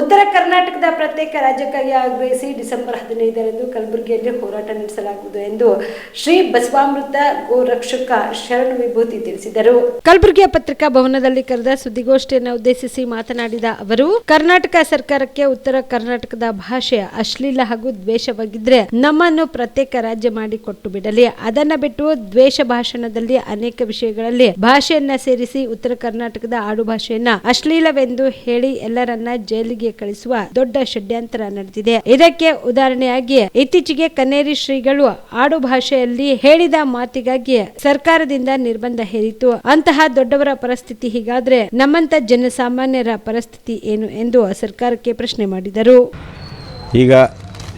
ಉತ್ತರ ಕರ್ನಾಟಕದ ಪ್ರತ್ಯೇಕ ರಾಜ್ಯಕ್ಕಾಗಿ ಆಗ್ರಹಿಸಿ ಡಿಸೆಂಬರ್ 15ರಂದು ಕಲಬುರಗಿಯಲ್ಲಿ ಹೋರಾಟ ನಡೆಸಲಾಗುವುದು ಎಂದು ಶ್ರೀ ಬಸವಾಮೃತ ಗೋರಕ್ಷಕ ಶರಣ ವಿಭೂತಿ ತಿಳಿಸಿದರು. ಕಲಬುರಗಿಯ ಪತ್ರಿಕಾ ಭವನದಲ್ಲಿ ಕರೆದ ಸುದ್ದಿಗೋಷ್ಠಿಯನ್ನು ಉದ್ದೇಶಿಸಿ ಮಾತನಾಡಿದ ಅವರು, ಕರ್ನಾಟಕ ಸರ್ಕಾರಕ್ಕೆ ಉತ್ತರ ಕರ್ನಾಟಕದ ಭಾಷೆ ಅಶ್ಲೀಲ ಹಾಗೂ ದ್ವೇಷವಾಗಿದ್ರೆ ನಮ್ಮನ್ನು ಪ್ರತ್ಯೇಕ ರಾಜ್ಯ ಮಾಡಿ ಕೊಟ್ಟು ಬಿಡಲಿ. ಅದನ್ನ ಬಿಟ್ಟು ದ್ವೇಷ ಭಾಷಣದಲ್ಲಿ ಅನೇಕ ವಿಷಯಗಳಲ್ಲಿ ಭಾಷೆಯನ್ನ ಸೇರಿಸಿ ಉತ್ತರ ಕರ್ನಾಟಕದ ಆಡು ಭಾಷೆಯನ್ನ ಅಶ್ಲೀಲವೆಂದು ಹೇಳಿ ಎಲ್ಲರನ್ನ ಜೈಲಿಗೆ ಕಳಿಸುವ ದೊಡ್ಡ ಷಡ್ಯಂತ್ರ ನಡೆದಿದೆ. ಇದಕ್ಕೆ ಉದಾಹರಣೆಯಾಗಿ ಇತ್ತೀಚೆಗೆ ಕನ್ನೇರಿ ಶ್ರೀಗಳು ಆಡು ಭಾಷೆಯಲ್ಲಿ ಹೇಳಿದ ಮಾತಿಗಾಗಿ ಸರ್ಕಾರದಿಂದ ನಿರ್ಬಂಧ ಹೇರಿತು. ಅಂತಹ ದೊಡ್ಡವರ ಪರಿಸ್ಥಿತಿ ಹೀಗಾದ್ರೆ ನಮ್ಮಂತ ಜನಸಾಮಾನ್ಯರ ಪರಿಸ್ಥಿತಿ ಏನು ಎಂದು ಸರ್ಕಾರಕ್ಕೆ ಪ್ರಶ್ನೆ ಮಾಡಿದರು. ಈಗ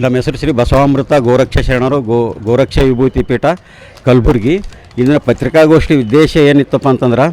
ನಮ್ಮ ಹೆಸರು ಶ್ರೀ ಬಸವಾಮೃತ ಗೋರಕ್ಷ ಶರಣರು ಗೋರಕ್ಷ ವಿಭೂತಿ ಪೀಠ ಕಲಬುರಗಿ. ಇದನ್ನ ಪತ್ರಿಕಾಗೋಷ್ಠಿ ಉದ್ದೇಶ ಏನಿತ್ತಪ್ಪ ಅಂತಂದ್ರೆ,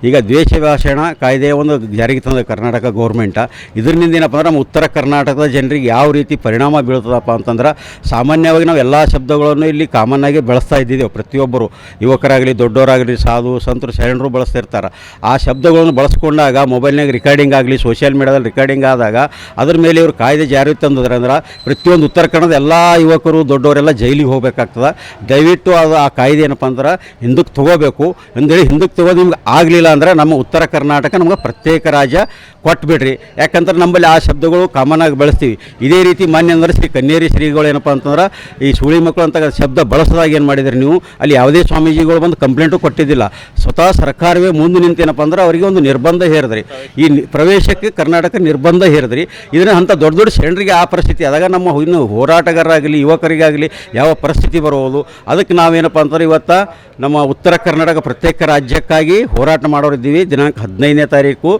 ಈಗ ದ್ವೇಷ ಭಾಷಣ ಕಾಯ್ದೆ ಒಂದು ಜಾರಿಗೆ ತಂದ ಕರ್ನಾಟಕ ಗೌರ್ಮೆಂಟ. ಇದರಿಂದ ಏನಪ್ಪ ಅಂದ್ರೆ ನಮ್ಮ ಉತ್ತರ ಕರ್ನಾಟಕದ ಜನರಿಗೆ ಯಾವ ರೀತಿ ಪರಿಣಾಮ ಬೀಳ್ತದಪ್ಪ ಅಂತಂದ್ರೆ, ಸಾಮಾನ್ಯವಾಗಿ ನಾವು ಎಲ್ಲ ಶಬ್ದಗಳನ್ನು ಇಲ್ಲಿ ಕಾಮನ್ನಾಗಿ ಬಳಸ್ತಾ ಇದ್ದಿದ್ದೇವೆ. ಪ್ರತಿಯೊಬ್ಬರು ಯುವಕರಾಗಲಿ ದೊಡ್ಡವರಾಗಲಿ ಸಾಧು ಸಂತರು ಶರಣರು ಬಳಸ್ತಾ ಇರ್ತಾರೆ. ಆ ಶಬ್ದಗಳನ್ನು ಬಳಸ್ಕೊಂಡಾಗ ಮೊಬೈಲ್ನಾಗ ರಿಕಾರ್ಡಿಂಗ್ ಆಗಲಿ ಸೋಷಿಯಲ್ ಮೀಡಿಯಾದಲ್ಲಿ ರಿಕಾರ್ಡಿಂಗ್ ಆದಾಗ ಅದ್ರ ಮೇಲೆ ಇವರು ಕಾಯ್ದೆ ಜಾರಿಗೆ ತಂದಿದ್ರೆ ಅಂದ್ರೆ ಪ್ರತಿಯೊಂದು ಉತ್ತರ ಕನ್ನಡದ ಎಲ್ಲ ಯುವಕರು ದೊಡ್ಡವರೆಲ್ಲ ಜೈಲಿಗೆ ಹೋಗಬೇಕಾಗ್ತದೆ. ದಯವಿಟ್ಟು ಅದು ಆ ಕಾಯ್ದೆ ಏನಪ್ಪ ಅಂದ್ರೆ ಹಿಂದಕ್ಕೆ ತೊಗೋಬೇಕು ಅಂದೇಳಿ, ಹಿಂದಕ್ಕೆ ತೊಗೋದು ನಿಮ್ಗೆ ಆಗಲಿಲ್ಲ ಅಂದರೆ ನಮ್ಮ ಉತ್ತರ ಕರ್ನಾಟಕ ನಮ್ಗೆ ಪ್ರತ್ಯೇಕ ರಾಜ್ಯ ಕೊಟ್ಬಿಡ್ರಿ. ಯಾಕಂದ್ರೆ ನಮ್ಮಲ್ಲಿ ಆ ಶಬ್ದಗಳು ಕಾಮನ್ ಆಗಿ ಬಳಸ್ತೀವಿ. ಇದೇ ರೀತಿ ಮಾನ್ಯ ಅಂದ್ರೆ ಶ್ರೀ ಕನ್ನೇರಿ ಶ್ರೀಗಳು ಏನಪ್ಪ ಅಂತಂದ್ರೆ ಈ ಸುಳಿ ಮಕ್ಕಳು ಅಂತ ಶಬ್ದ ಬಳಸೋದಾಗ ಏನು ಮಾಡಿದ್ರಿ ನೀವು, ಅಲ್ಲಿ ಯಾವುದೇ ಸ್ವಾಮೀಜಿಗಳು ಬಂದು ಕಂಪ್ಲೇಂಟು ಕೊಟ್ಟಿದ್ದಿಲ್ಲ. ಸ್ವತಃ ಸರ್ಕಾರವೇ ಮುಂದೆ ನಿಂತೇನಪ್ಪ ಅಂದ್ರೆ ಅವರಿಗೆ ಒಂದು ನಿರ್ಬಂಧ ಹೇರಿದ್ರಿ. ಈ ಪ್ರವೇಶಕ್ಕೆ ಕರ್ನಾಟಕ ನಿರ್ಬಂಧ ಹೇರಿದ್ರಿ. ಇದನ್ನ ಅಂಥ ದೊಡ್ಡ ದೊಡ್ಡ ಶರಣರಿಗೆ ಆ ಪರಿಸ್ಥಿತಿ ಆದಾಗ ನಮ್ಮ ಇನ್ನು ಹೋರಾಟಗಾರರಾಗಲಿ ಯುವಕರಿಗಾಗಲಿ ಯಾವ ಪರಿಸ್ಥಿತಿ ಬರುವುದು. ಅದಕ್ಕೆ ನಾವೇನಪ್ಪ ಅಂತಂದ್ರೆ ಇವತ್ತು ನಮ್ಮ ಉತ್ತರ ಕರ್ನಾಟಕ ಪ್ರತ್ಯೇಕ ರಾಜ್ಯಕ್ಕಾಗಿ ಹೋರಾಟ ಮಾಡೋರಿದ್ದೀವಿ. ದಿನಾಂಕ 15ನೇ ತಾರೀಕು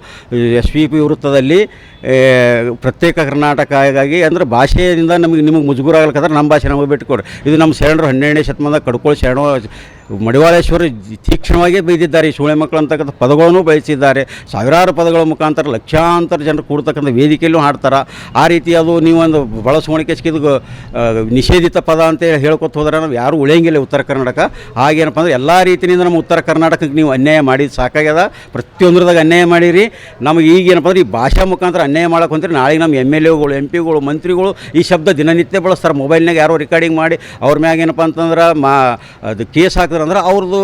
SVP ವೃತ್ತದಲ್ಲಿ ಪ್ರತ್ಯೇಕ ಕರ್ನಾಟಕಗಾಗಿ ಅಂದರೆ ಭಾಷೆಯಿಂದ ನಿಮಗೆ ಮುಜುಗರ ಆಗ್ಲಿಕ್ಕಂದ್ರೆ ನಮ್ಮ ಭಾಷೆ ನಮಗೆ ಬಿಟ್ಟುಕೊಡ್ರಿ. ಇದು ನಮ್ಮ ಶರಣರು 12ನೇ ಶತಮಾನದ ಕಡ್ಕೊಳ್ಳಿ ಶರಣ ಮಡಿವಾಳೇಶ್ವರ ತೀಕ್ಷ್ಣವಾಗಿ ಬೈದಿದ್ದಾರೆ. ಈ ಸೂಳೆ ಮಕ್ಕಳು ಅಂತಕ್ಕಂಥ ಪದಗಳನ್ನು ಬಯಸಿದ್ದಾರೆ. ಸಾವಿರಾರು ಪದಗಳ ಮುಖಾಂತರ ಲಕ್ಷಾಂತರ ಜನರು ಕೂಡ್ತಕ್ಕಂಥ ವೇದಿಕೆಯಲ್ಲೂ ಹಾಡ್ತಾರೆ. ಆ ರೀತಿ ಅದು ನೀವೊಂದು ಬಳಸ್ಕೊಳಿಕೆ ಇದು ನಿಷೇಧಿತ ಪದ ಅಂತೇಳಿ ಹೇಳ್ಕೊತ ಹೋದ್ರೆ ನಾವು ಯಾರೂ ಉಳಿಯಂಗಿಲ್ಲ ಉತ್ತರ ಕರ್ನಾಟಕ. ಹಾಗೇನಪ್ಪ ಅಂದ್ರೆ ಎಲ್ಲ ರೀತಿಯಿಂದ ನಮ್ಮ ಉತ್ತರ ಕರ್ನಾಟಕಕ್ಕೆ ನೀವು ಅನ್ಯಾಯ ಮಾಡಿದ ಸಾಕಾಗ್ಯದ. ಪ್ರತಿಯೊಂದರದಾಗ ಅನ್ಯಾಯ ಮಾಡಿರಿ. ನಮಗೆ ಈಗೇನಪ್ಪ ಅಂದ್ರೆ ಈ ಭಾಷಾ ಮುಖಾಂತರ ಅನ್ಯಾಯ ಮಾಡೋಕೆ ಹೊಂದ್ರಿ. ನಾಳೆಗೆ ನಮ್ಮ MLAಗಳು MP ಗಳು ಮಂತ್ರಿಗಳು ಈ ಶಬ್ದ ದಿನನಿತ್ಯ ಬಳಸ್ತಾರೆ. ಮೊಬೈಲ್ನಾಗ ಯಾರೋ ರಿಕಾರ್ಡಿಂಗ್ ಮಾಡಿ ಅವ್ರ ಮ್ಯಾಗ ಏನಪ್ಪ ಅಂತಂದ್ರೆ ಅದು ಕೇಸ್ ಹಾಕಿದ್ರೆ ಅಂದ್ರೆ ಅವ್ರದ್ದು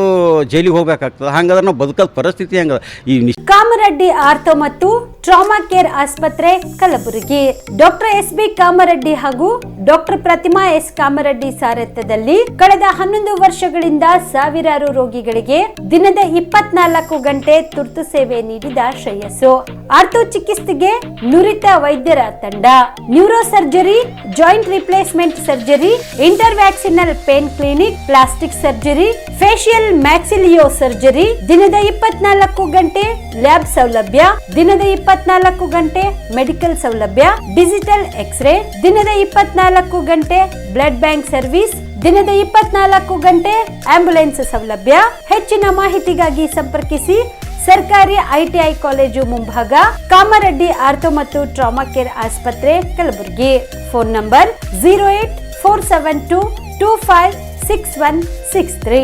ಜೈಲಿಗೆ ಹೋಗ್ಬೇಕಾಗ್ತದೆ. ಹಾಗಾದ್ರೆ ನಾವು ಬದುಕೋದ ಪರಿಸ್ಥಿತಿ ಹೆಂಗ. ಈ ಕಾಮರೆಡ್ಡಿ ಆರ್ಥೋ ಮತ್ತು ಟ್ರಾಮಾ ಕೇರ್ ಆಸ್ಪತ್ರೆ ಕಲಬುರಗಿ ಡಾಕ್ಟರ್ SB ಕಾಮರೆಡ್ಡಿ ಹಾಗೂ ಡಾಕ್ಟರ್ ಪ್ರತಿಮಾ S ಕಾಮರೆಡ್ಡಿ ಸಾರಥ್ಯದಲ್ಲಿ ಕಳೆದ 11 ವರ್ಷಗಳಿಂದ ಸಾವಿರಾರು ರೋಗಿಗಳಿಗೆ ದಿನದ 24 ಗಂಟೆ ತುರ್ತು ಸೇವೆ ನೀಡಿದ ಶ್ರೇಯಸ್ಸು. ಆರ್ಥೋ ಚಿಕಿತ್ಸೆಗೆ ನುರಿತ ವೈದ್ಯರ ತಂಡ, neuro surgery, joint replacement surgery, interventional pain clinic, plastic surgery, facial maxillo surgery, ದಿನದ 24 ಗಂಟೆ ಲ್ಯಾಬ್ ಸೌಲಭ್ಯ, ದಿನದ 24 ಗಂಟೆ ಮೆಡಿಕಲ್ ಸೌಲಭ್ಯ, ಡಿಜಿಟಲ್ ಎಕ್ಸ್ರೇ, ದಿನದ 24 ಗಂಟೆ ಬ್ಲಡ್ ಬ್ಯಾಂಕ್ ಸರ್ವಿಸ್, ದಿನದ 24 ಗಂಟೆ ಆಂಬ್ಯುಲೆನ್ಸ್ ಸೌಲಭ್ಯ. ಹೆಚ್ಚಿನ ಮಾಹಿತಿಗಾಗಿ ಸಂಪರ್ಕಿಸಿ ಸರ್ಕಾರಿ ITI ಕಾಲೇಜು ಮುಂಭಾಗ, ಕಾಮರೆಡ್ಡಿ ಆರ್ಥೋ ಮತ್ತು ಟ್ರಾಮಾ ಕೇರ್ ಆಸ್ಪತ್ರೆ ಕಲಬುರಗಿ. Phone number 084722566163.